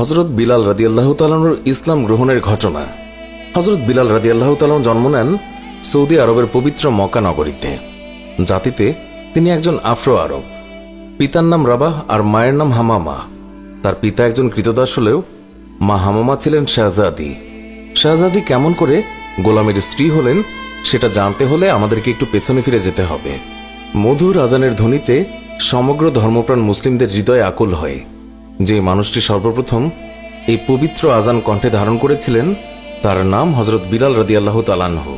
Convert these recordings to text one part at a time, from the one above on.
হযরত বিলাল রাদিয়াল্লাহু তাআলা আনহুর ইসলাম গ্রহণের ঘটনা। হযরত বিলাল রাদিয়াল্লাহু তাআলা আনহু জন্ম নেন সৌদি আরবের পবিত্র মক্কা নগরীতে। জাতিতে তিনি একজন আফ্রো আরব। পিতার নাম রাবাহ আর মায়ের নাম হামামা। তার পিতা একজন কৃতদাস হলেও মা হামামা ছিলেন শাহজাদি। শাহজাদি কেমন করে গোলামের স্ত্রী হলেন সেটা জানতে হলে আমাদেরকে একটু পেছনে ফিরে যেতে হবে। মধুর আজানের ধ্বনিতে সমগ্র ধর্মপ্রাণ মুসলিমদের হৃদয় আকুল হয়। যে মানুষটি সর্বপ্রথম এই পবিত্র আজান কণ্ঠে ধারণ করেছিলেন তার নাম হযরত বিলাল রাদিয়াল্লাহু তাআলা আনহু,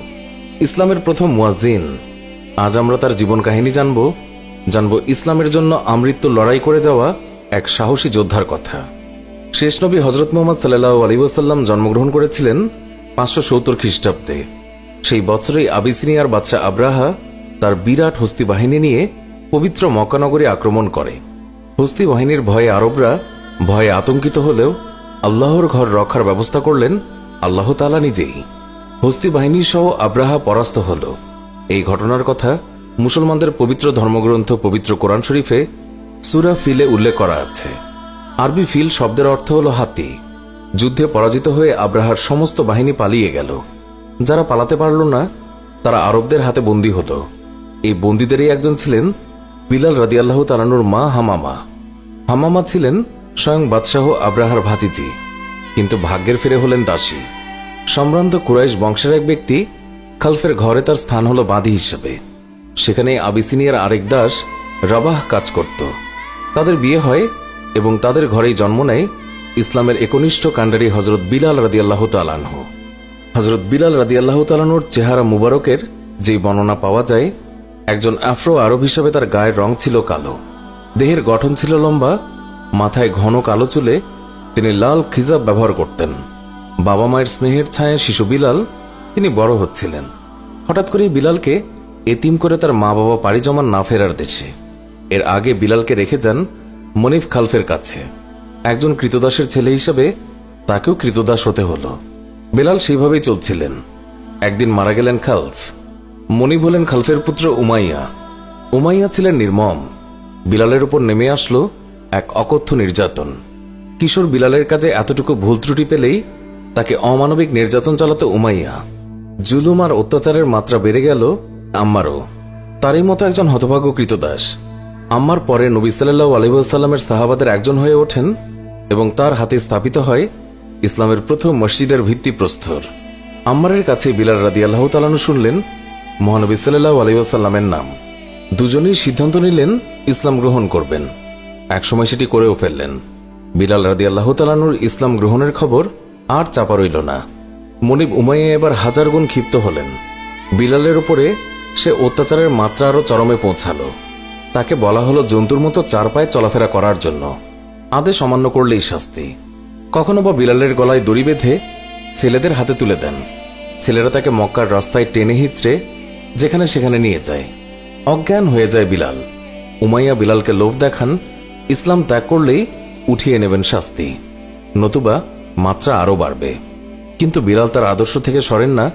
ইসলামের প্রথম মুয়াজ্জিন। আজ আমরা তার জীবন কাহিনী জানব ইসলামের জন্য আমৃত্যু লড়াই করে যাওয়া এক সাহসী যোদ্ধার কথা। শেষ নবী হযরত মুহাম্মদ সাল্লাল্লাহু আলাইহি ওয়াসাল্লাম জন্মগ্রহণ করেছিলেন 570 খ্রিস্টাব্দে। সেই বছরেই আবিসিনিয়ার বাদশাহ আব্রাহা তার বিরাট হস্তি বাহিনী নিয়ে পবিত্র মক্কা নগরী আক্রমণ করে। হস্তি বাহিনীর ভয়ে আরবরা ভয়ে আতঙ্কিত হলেও আল্লাহর ঘর রক্ষার ব্যবস্থা করলেন আল্লাহ তাআলা নিজেই। হস্তি বাহিনী সহ আব্রাহা পরাস্ত হল। এই ঘটনার কথা মুসলমানদের পবিত্র ধর্মগ্রন্থ পবিত্র কোরআন শরীফে সূরা ফিলে উল্লেখ করা আছে। আরবি ফিল শব্দের অর্থ হল হাতি। যুদ্ধে পরাজিত হয়ে আব্রাহার সমস্ত বাহিনী পালিয়ে গেল। যারা পালাতে পারল না তারা আরবদের হাতে বন্দী হল। এই বন্দীদেরই একজন ছিলেন বিলাল রাদিয়াল্লাহু তাআলা আনহুর মা হামামা। হামামা ছিলেন স্বয়ং বাদশাহ আব্রাহার ভাতিজি, কিন্তু ভাগ্যের ফেরে হলেন দাসী। সম্ভ্রান্ত কুরাইশ বংশের এক ব্যক্তি খালফের ঘরে তার স্থান হল বাদী হিসেবে। সেখানে আবিসিনিয়ার আরেক দাস রাবাহ কাজ করত। তাদের বিয়ে হয় এবং তাদের ঘরেই জন্ম নেয় ইসলামের একনিষ্ঠ কাণ্ডারী হযরত বিলাল রাদিয়াল্লাহু তাআলা আনহু। হযরত বিলাল রাদিয়াল্লাহু তাআলা আনহুর চেহারা মুবারকের যে বর্ণনা পাওয়া যায়, একজন আফ্রো আরব হিসাবে তার গায়ের রং ছিল কালো, দেহের গঠন ছিল লম্বা, মাথায় ঘন কালো চুলে তিনি লাল খিজাব ব্যবহার করতেন। বাবা মায়ের স্নেহের ছায়ায় শিশু বিলাল তিনি বড় হচ্ছিলেন। হঠাৎ করে বিলালকে এতিম করে তার মা বাবা পাড়ি জমান না ফেরার দেশে। এর আগে বিলালকে রেখে যান মনিফ খালফের কাছে। একজন কৃতদাসের ছেলে হিসেবে তাকেও কৃতদাস হতে হল। বিলাল সেইভাবেই চলছিলেন। একদিন মারা গেলেন খালফ। মনিব হলেন খালফের পুত্র উমাইয়া। উমাইয়া ছিলেন নির্মম। বিলালের উপর নেমে আসলো এক অকথ্য নির্যাতন। কিশোর বিলালের কাজে এতটুকু ভুল ত্রুটি পেলেই তাকে অমানবিক নির্যাতন চালাতো উমাইয়া। জুলুম আর অত্যাচারের মাত্রা বেড়ে গেল আম্মারও। তারই মতো একজন হতভাগ্য কৃতদাস আম্মার পরে নবী সাল্লাল্লাহু আলাইহি ওয়াসাল্লামের সাহাবাদের একজন হয়ে ওঠেন এবং তার হাতে স্থাপিত হয় ইসলামের প্রথম মসজিদের ভিত্তিপ্রস্তর। আম্মারের কাছে বিলাল রাদিয়াল্লাহু তাআলা আনহু শুনলেন মহানবী সাল্লাল্লাহু আলাইহি ওয়াসাল্লামের নাম। দুজনেই সিদ্ধান্ত নিলেন ইসলাম গ্রহণ করবেন। একসময় সেটি করেও ফেললেন। বিলাল রাদিয়াল্লাহু তাআলা আনহুর ইসলাম গ্রহণের খবর আর চাপা রইল না। মনিব উমাইয়া এবার হাজার গুণ ক্ষিপ্ত হলেন। বিলালের উপরে সে অত্যাচারের মাত্রা আরো চরমে পৌঁছালো। তাকে বলা হলো জন্তুর মতো চার পায়ে চলাফেরা করার জন্য। আদেশ অমান্য করলেই শাস্তি। কখনো বা বিলালের গলায় দড়ি বেঁধে ছেলেদের হাতে তুলে দেন। ছেলেরা তাকে মক্কার রাস্তায় টেনে হিঁচড়ে যেখানে সেখানে নিয়ে যায়। অজ্ঞান হয়ে যায় বিলাল। উমাইয়া বিলালকে লোভ দেখান ইসলাম ত্যাগ করলেই উঠিয়ে নেবেন শাস্তি, নতুবা মাত্রা আরো বাড়বে। কিন্তু বিলাল তার আদর্শ থেকে সরেন না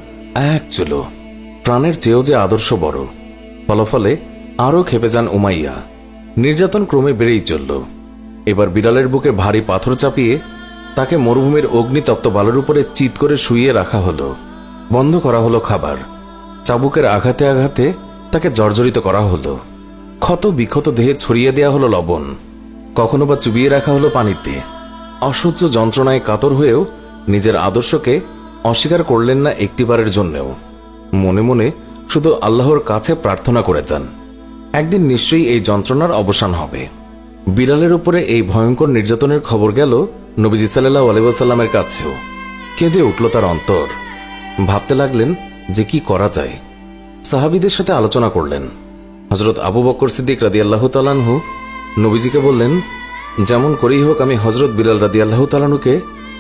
এক চুলো। প্রাণের চেয়েও যে আদর্শ বড়। ফলাফলে আরো খেপে যান উমাইয়া। নির্যাতন ক্রমে বেড়েই চলল। এবার বিলালের বুকে ভারী পাথর চাপিয়ে তাকে মরুভূমির অগ্নিতপ্ত বালুর উপরে চিৎ করে শুইয়ে রাখা হলো। বন্ধ করা হলো খাবার। চাবুকের আঘাতে আঘাতে তাকে জর্জরিত করা হলো। ক্ষত বিক্ষত দেহে ছড়িয়ে দেয়া হলো লবণ। কখনো বা চুবিয়ে রাখা হলো পানিতে। অসহ্য যন্ত্রণায় কাতর হয়েও নিজের আদর্শকে অস্বীকার করলেন না একটিবারের জন্যেও। মনে মনে শুধু আল্লাহর কাছে প্রার্থনা করে যান একদিন নিশ্চয়ই এই যন্ত্রণার অবসান হবে। বিলালের উপরে এই ভয়ঙ্কর নির্যাতনের খবর গেল নবীজি সাল্লাল্লাহু আলাইহি ওয়াসাল্লামের কাছেও। কেঁদে উঠল তার অন্তর। ভাবতে লাগলেন যে কি করা যায়। সাহাবীদের সাথে আলোচনা করলেন। হযরত আবু বকর সিদ্দিক রাদিয়াল্লাহু তাআলা আনহু নবীজিকে বললেন, যেমন করেই হোক আমি হযরত বিলাল রাদিয়াল্লাহু তাআলা আনহুকে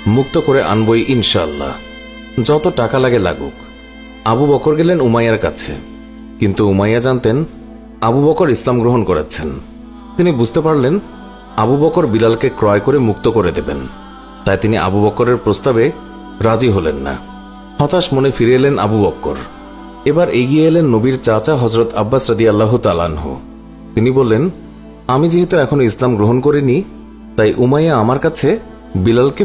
মুক্ত করে আনবই ইনশাআল্লাহ, যত টাকা লাগে লাগুক। আবু বকর গেলেন উমাইয়ার কাছে। কিন্তু উমাইয়া জানতেন আবু বকর ইসলাম গ্রহণ করেছেন। তিনি বুঝতে পারলেন আবু বকর বিলালকে ক্রয় করে মুক্ত করে দেবেন। তাই তিনি আবু বকরের প্রস্তাবে রাজি হলেন না। হতাশ মনে ফিরে এলেন আবু বকর। এবার এগিয়ে এলেন নবীর চাচা হযরত আব্বাস রাদিয়াল্লাহু তাআলা আনহু। তিনি বললেন, আমি যেহেতু এখনো ইসলাম গ্রহণ করিনি, তাই উমাইয়া আমার কাছে বিলালকে